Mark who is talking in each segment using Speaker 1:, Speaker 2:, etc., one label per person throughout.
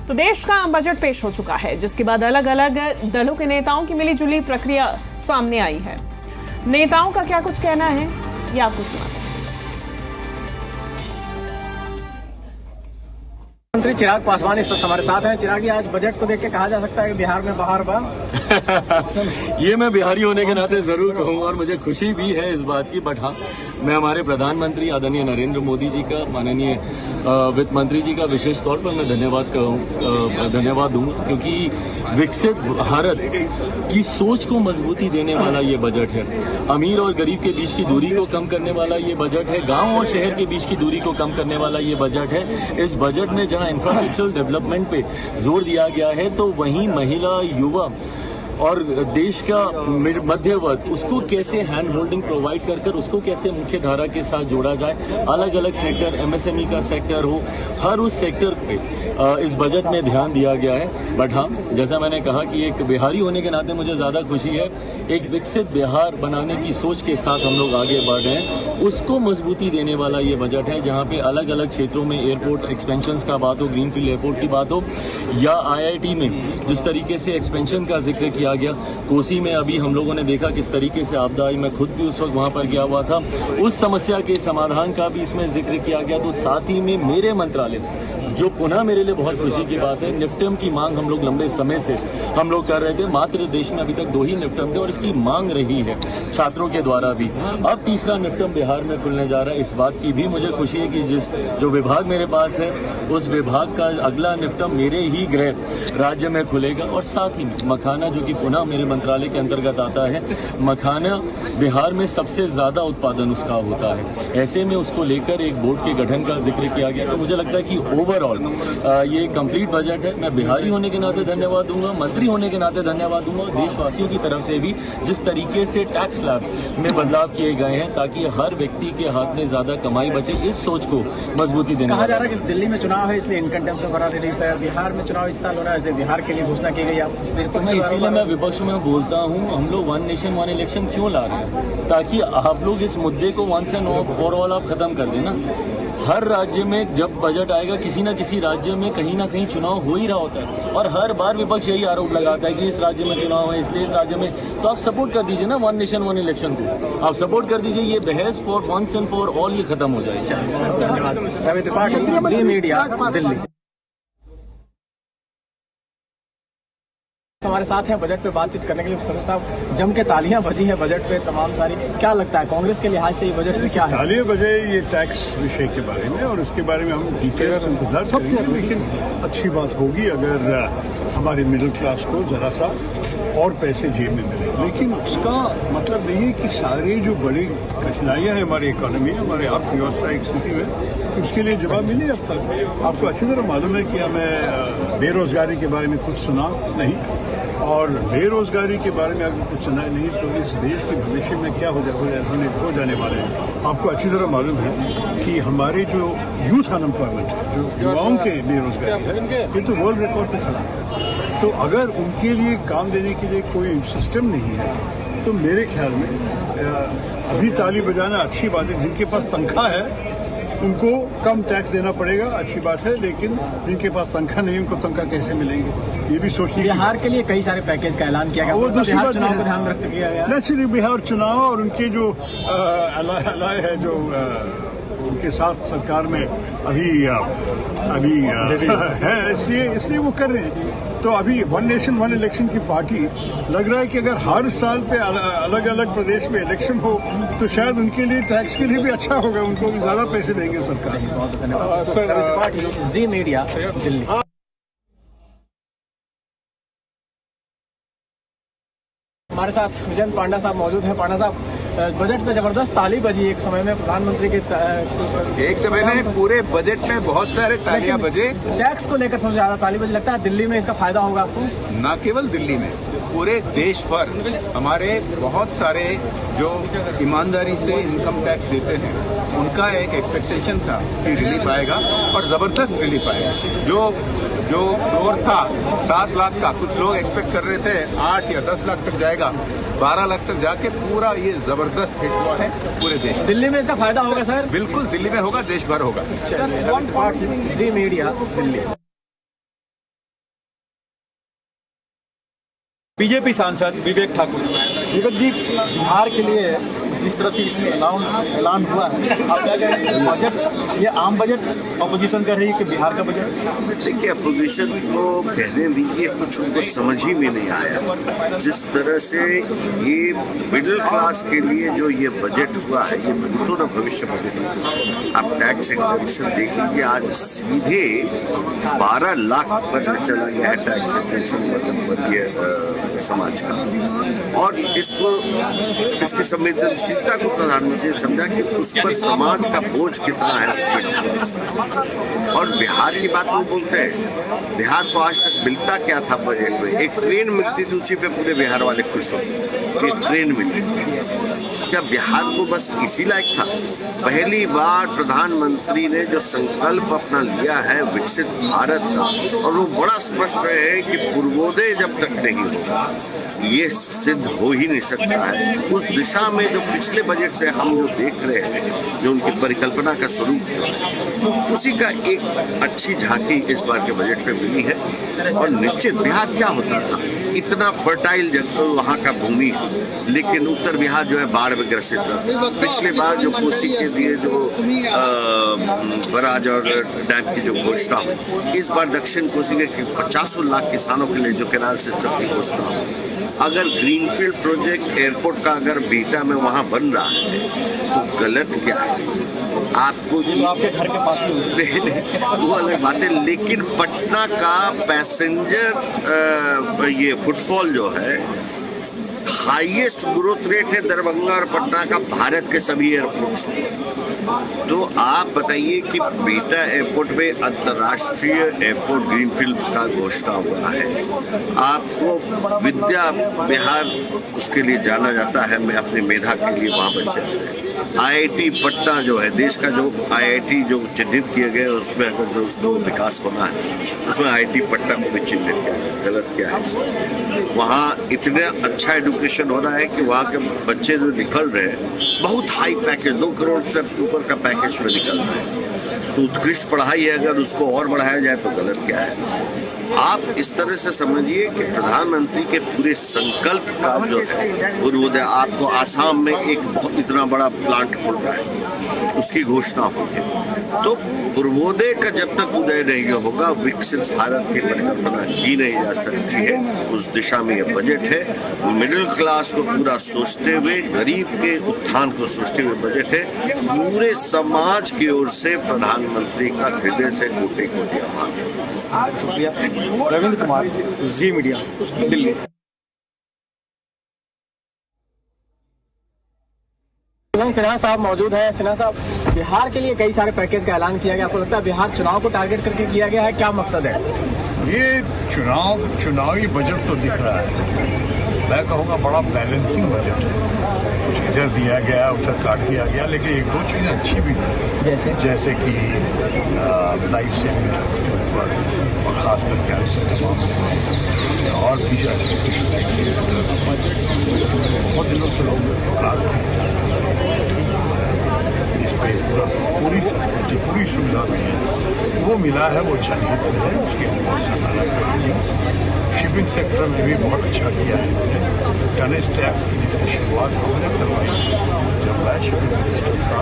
Speaker 1: तो देश का आम बजट पेश हो चुका है, जिसके बाद अलग अलग दलों के नेताओं की मिलीजुली प्रक्रिया सामने आई है। नेताओं का क्या कुछ कहना है, ये आपको सुनाते हैं।
Speaker 2: मंत्री चिराग पासवान इस वक्त हमारे साथ हैं। चिराग जी, आज बजट को देख के कहा जा सकता है कि बिहार में बहार बा।
Speaker 3: ये मैं बिहारी होने के नाते जरूर कहूंगा और मुझे खुशी भी है इस बात की। बट हाँ, मैं हमारे प्रधानमंत्री आदरणीय नरेंद्र मोदी जी का, माननीय वित्त मंत्री जी का विशेष तौर पर मैं धन्यवाद दूंगा, क्योंकि विकसित भारत की सोच को मजबूती देने वाला ये बजट है। अमीर और गरीब के बीच की दूरी को कम करने वाला ये बजट है। गांव और शहर के बीच की दूरी को कम करने वाला ये बजट है। इस बजट में जहां इंफ्रास्ट्रक्चरल डेवलपमेंट पे जोर दिया गया है, तो वहीं महिला, युवा और देश का मध्य वर्ग, उसको कैसे हैंड होल्डिंग प्रोवाइड कर कर उसको कैसे मुख्य धारा के साथ जोड़ा जाए। अलग अलग सेक्टर, एमएसएमई का सेक्टर हो, हर उस सेक्टर पे इस बजट में ध्यान दिया गया है। बट हाँ, जैसा मैंने कहा कि एक बिहारी होने के नाते मुझे ज्यादा खुशी है। एक विकसित बिहार बनाने की सोच के साथ हम लोग आगे बढ़ रहे हैं, उसको मजबूती देने वाला ये बजट है, जहाँ पे अलग अलग क्षेत्रों में एयरपोर्ट एक्सपेंशन का बात हो, ग्रीनफील्ड एयरपोर्ट की बात हो, या IIT में जिस तरीके से एक्सपेंशन का जिक्र किया गया। कोसी में अभी हम लोगों ने देखा किस तरीके से आपदा आई, मैं खुद भी उस वक्त वहां पर गया हुआ था। उस समस्या के समाधान का भी इसमें जिक्र किया गया। तो साथ ही में मेरे मंत्रालय, जो पुनः मेरे लिए बहुत खुशी की बात है, निफ्टम की मांग हम लोग लंबे समय से हम लोग कर रहे थे। मात्र देश में अभी तक 2 ही निफ्टम थे और इसकी मांग रही है छात्रों के द्वारा भी। अब तीसरा निफ्टम बिहार में खुलने जा रहा है। इस बात की भी मुझे खुशी है कि जो विभाग मेरे पास है, उस विभाग का अगला निफ्टम मेरे ही गृह राज्य में खुलेगा। और साथ ही मखाना, जो कि पुनः मेरे मंत्रालय के अंतर्गत आता है, मखाना बिहार में सबसे ज्यादा उत्पादन उसका होता है। ऐसे में उसको लेकर एक बोर्ड के गठन का जिक्र किया गया। तो मुझे लगता है कि ओवरऑल ये कंप्लीट बजट है। मैं बिहारी होने के नाते धन्यवाद दूंगा, मंत्री होने के नाते धन्यवाद दूंगा, देशवासियों की तरफ से भी, जिस तरीके से टैक्स स्लैब में बदलाव किए गए हैं ताकि हर व्यक्ति के हाथ में ज्यादा कमाई बचे। इस सोच को मजबूती देने
Speaker 2: कहा जा रहा है कि दिल्ली में चुनाव है इसलिए इनकम टैक्स में बड़ा रिलीफ है, बिहार में चुनाव इस साल हो रहा है, बिहार के लिए घोषणा की गई।
Speaker 3: इसीलिए मैं विपक्ष में बोलता हूँ, हम लोग वन नेशन वन इलेक्शन क्यों ला रहे हैं, ताकि आप लोग इस मुद्दे को वंस एंड फॉर ऑल आप खत्म कर देना। हर राज्य में जब बजट आएगा, किसी न किसी राज्य में कहीं ना कहीं चुनाव हो ही रहा होता है, और हर बार विपक्ष यही आरोप लगाता है कि इस राज्य में चुनाव है, इसलिए इस राज्य में। तो आप सपोर्ट कर दीजिए ना वन नेशन वन इलेक्शन को, आप सपोर्ट कर दीजिए। ये बहस for once and for all ये खत्म हो जाए।
Speaker 2: Ravi Tripathi, Zee media, Delhi. हमारे साथ हैं बजट पे बातचीत करने के लिए। साहब, जम के तालियां बजी है बजट पे तमाम सारी। क्या लगता है कांग्रेस के लिहाज से ये बजट में क्या है?
Speaker 4: तालियां बजे ये टैक्स विषय के बारे में, और उसके बारे में हम डिटेल से इंतजार करेंगे। लेकिन अच्छी बात होगी अगर हमारे मिडिल क्लास को जरा सा और पैसे जेब में मिले। लेकिन उसका मतलब नहीं है कि सारे जो बड़ी कठिनाइयां हैं हमारी इकोनॉमी, हमारे अर्थव्यवस्था एक स्थिति में, तो उसके लिए जवाब मिले। अब तक आपको अच्छी तरह मालूम है कि हमें बेरोजगारी के बारे में कुछ सुना नहीं, और बेरोजगारी के बारे में अगर कुछ सुना नहीं तो इस देश के भविष्य में क्या हो जाने वाले हैं। आपको अच्छी तरह मालूम है कि हमारे जो यूथ अनएम्प्लॉयमेंट है, जो युवाओं के बेरोजगारी है, ये तो वर्ल्ड रिकॉर्ड पे खड़ा है। तो अगर उनके लिए काम देने के लिए कोई सिस्टम नहीं है, तो मेरे ख्याल में अभी ताली बजाना अच्छी बात है। जिनके पास तनख्वाह है उनको कम टैक्स देना पड़ेगा, अच्छी बात है। लेकिन जिनके पास तनख्वाह नहीं, उनको तनख्वाह कैसे मिलेंगे, ये भी सोचिए।
Speaker 2: बिहार के लिए कई सारे पैकेज का ऐलान किया गया, वो दूसरी बात चुनाव को ध्यान रख किया गया।
Speaker 4: नेचुरली बिहार चुनाव और उनके जो अलाय है, जो उनके साथ सरकार में अभी है, इसलिए वो कर रहे हैं। तो अभी वन नेशन वन इलेक्शन की पार्टी, लग रहा है कि अगर हर साल पे अलग अलग प्रदेश में इलेक्शन हो तो शायद उनके लिए टैक्स के लिए भी अच्छा होगा, उनको भी ज्यादा पैसे देंगे सरकार।
Speaker 2: बहुत धन्यवाद। जी मीडिया, दिल्ली। हमारे साथ विजय पांडा साहब मौजूद हैं। पांडा साहब, बजट पे जबरदस्त ताली बजी एक समय में, प्रधानमंत्री के
Speaker 5: एक समय में पूरे बजट में बहुत सारे तालियां बजे।
Speaker 2: टैक्स को लेकर सबसे ज्यादा ताली बजी। लगता है दिल्ली में इसका फायदा होगा आपको?
Speaker 5: न केवल दिल्ली में, पूरे देश भर हमारे बहुत सारे जो ईमानदारी से इनकम टैक्स देते हैं, उनका एक एक्सपेक्टेशन था कि रिलीफ आएगा, और जबरदस्त रिलीफ आएगा। जो फ्लोर था 7 लाख का, कुछ लोग एक्सपेक्ट कर रहे थे 8 या 10 लाख तक जाएगा, 12 लाख तक जाके पूरा ये जबरदस्त हिट हुआ है पूरे देश में।
Speaker 2: दिल्ली में इसका फायदा होगा सर?
Speaker 5: बिल्कुल, दिल्ली में होगा, देश भर होगा।
Speaker 2: जी मीडिया, दिल्ली।
Speaker 6: बीजेपी सांसद विवेक ठाकुर। विवेक जी, बिहार के लिए जिस तरह से इसमें ऐलान हुआ है, आप क्या कहेंगे? बजट ये आम बजट अपोजिशन कर रही है कि बिहार का बजट?
Speaker 7: देखिए, अपोजिशन को कहने दीजिए, कुछ उनको समझ ही में नहीं आया। जिस तरह से ये मिडिल क्लास के लिए जो ये बजट हुआ है, ये तो ना भविष्य बजट हुआ। आप टैक्स एग्जेम्पशन देख लीजिए, आज सीधे 12 लाख पर चला गया है टैक्स एग्जेम्पशन मध्यम समाज का। और इसकी संवेदनशीलता को प्रधानमंत्री ने समझा कि उस पर समाज का बोझ कितना है उसमें। और बिहार की बात वो बोलते हैं, बिहार को आज तक मिलता क्या था बजट में? एक ट्रेन मिलती थी, उसी पे पूरे बिहार वाले खुश होते। एक ट्रेन मिलती थी। क्या बिहार को बस इसी लायक था? पहली बार प्रधानमंत्री ने जो संकल्प अपना लिया है विकसित भारत का, और वो बड़ा स्पष्ट है कि पूर्वोदय जब तक नहीं होगा ये सिद्ध हो ही नहीं सकता है। उस दिशा में जो पिछले बजट से हम जो देख रहे हैं, जो उनकी परिकल्पना का स्वरूप है, उसी का एक अच्छी झांकी इस बार के बजट में मिली है। और निश्चित बिहार क्या होता था, इतना फर्टाइल जंगल वहाँ का भूमि, लेकिन उत्तर बिहार जो है बाढ़ में ग्रसित था। पिछले बार जो कोसी के लिए जो बराज और डैम की जो घोषणा हुई, इस बार दक्षिण कोसी के 50 लाख किसानों के लिए जो कैनाल सिस्टम की घोषणा हुई। अगर ग्रीनफील्ड प्रोजेक्ट एयरपोर्ट का अगर बीटा में वहाँ बन रहा है तो गलत क्या है? आपको
Speaker 6: आपके घर के पास
Speaker 7: वो अलग बात है, लेकिन पटना का पैसेंजर ये फुटफॉल जो है, हाईएस्ट ग्रोथ रेट है दरभंगा और पटना का भारत के सभी एयरपोर्ट्स में। तो आप बताइए कि बेटा एयरपोर्ट में अंतर्राष्ट्रीय एयरपोर्ट ग्रीनफील्ड का घोषणा हुआ है। आपको विद्या बिहार उसके लिए जाना जाता है, मैं अपनी मेधा के लिए वहाँ बच्चे IIT पटना जो है देश का जो IIT जो चिन्हित किए गए, उसमें अगर जो उसको विकास होना है, उसमें IIT पटना को भी चिन्हित किया है। गलत क्या है? वहाँ इतना अच्छा एजुकेशन हो रहा है कि वहाँ के बच्चे जो निकल रहे हैं, बहुत हाई पैकेज, 2 करोड़ से ऊपर का पैकेज में निकल रहे हैं। तो उत्कृष्ट पढ़ाई है, अगर उसको और बढ़ाया जाए तो गलत क्या है? आप इस तरह से समझिए कि प्रधानमंत्री के पूरे संकल्प का जो है पूर्वोदय, आपको आसाम में एक बहुत इतना बड़ा प्लांट खुल रहा है, उसकी घोषणा होगी। तो पूर्वोदय का जब तक उदय नहीं होगा, विकसित भारत की परिकल्पना की नहीं जा सकती है। उस दिशा में यह बजट है। मिडिल क्लास को पूरा सोचते हुए, गरीब के उत्थान को सोचते हुए बजट है। पूरे समाज की ओर से प्रधानमंत्री का हृदय से कोटि-कोटि आभार।
Speaker 6: शुक्रिया। रविंद्र कुमार, जी मीडिया, दिल्ली।
Speaker 2: सिन्हा साहब मौजूद हैं। सिन्हा साहब, बिहार के लिए कई सारे पैकेज का ऐलान किया गया, आपको लगता है बिहार चुनाव को टारगेट करके किया गया है? क्या मकसद है?
Speaker 4: ये चुनावी बजट तो दिख रहा है, मैं कहूँगा बड़ा बैलेंसिंग बजट है। कुछ इधर दिया गया, उधर काट दिया गया, लेकिन 1-2 चीज़ें अच्छी भी हैं। जैसे कि लाइफ सेविंग ड्रग्स के ऊपर, और खासकर कैंसर के मामले में, और भी ऐसे कुछ लाइफ सेविंग ड्रग्स बहुत दिनों से लोग बीमार थे, इस पर पूरी फैसिलिटी, पूरी सुविधा मिली, वो मिला है, वो जनहित में है, उसकी हम बहुत सराहना कर रही हूँ। शिपिंग सेक्टर में भी बहुत अच्छा किया है इन्होंने। टनेज टैक्स की जिसकी शुरुआत हमने करवाई थी जब मैं शिपिंग मिनिस्टर था,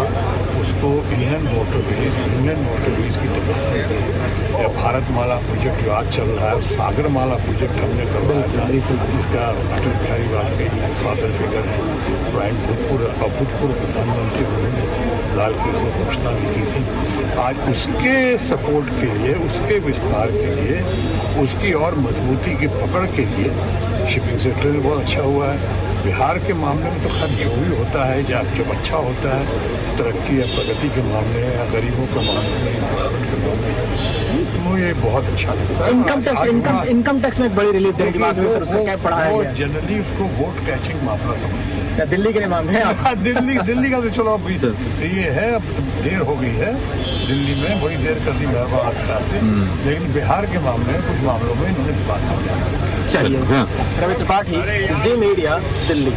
Speaker 4: उसको इंडियन वाटरवेज की डेवलपमेंट की, या भारतमाला प्रोजेक्ट जो आज चल रहा है, सागरमाला प्रोजेक्ट हमने करवाया था, जिसका अटल बिहारी वाजपेयी फादर फिगर है, प्राइम भूतपूर्व प्रधानमंत्री उन्होंने लाल किले से घोषणा भी की थी। आज उसके सपोर्ट के लिए, उसके विस्तार के लिए, उसकी और मजबूती की पकड़ के लिए शिपिंग सेक्टर में बहुत अच्छा हुआ है। बिहार के मामले में तो खैर जो भी होता है, जब अच्छा होता है तरक्की या प्रगति के मामले में, या गरीबों के मामले में, इन्वायरमेंट के मामले में, मुझे बहुत अच्छा लगता है।
Speaker 2: इनकम टैक्स में बड़ी रिलीफ देने की बात हुई, उसका क्या पढ़ाया गया?
Speaker 4: जनरली उसको वोट कैचिंग मामला समझते हैं।
Speaker 2: क्या दिल्ली के मामले हैं?
Speaker 4: दिल्ली का तो चलो अब ये है, अब देर हो गई है, दिल्ली में बड़ी देर कर दी मेहरबान, लेकिन बिहार के मामले में, कुछ मामलों में इन्होंने बात किया।
Speaker 2: चलिए, रवि त्रिपाठी, जी मीडिया, दिल्ली।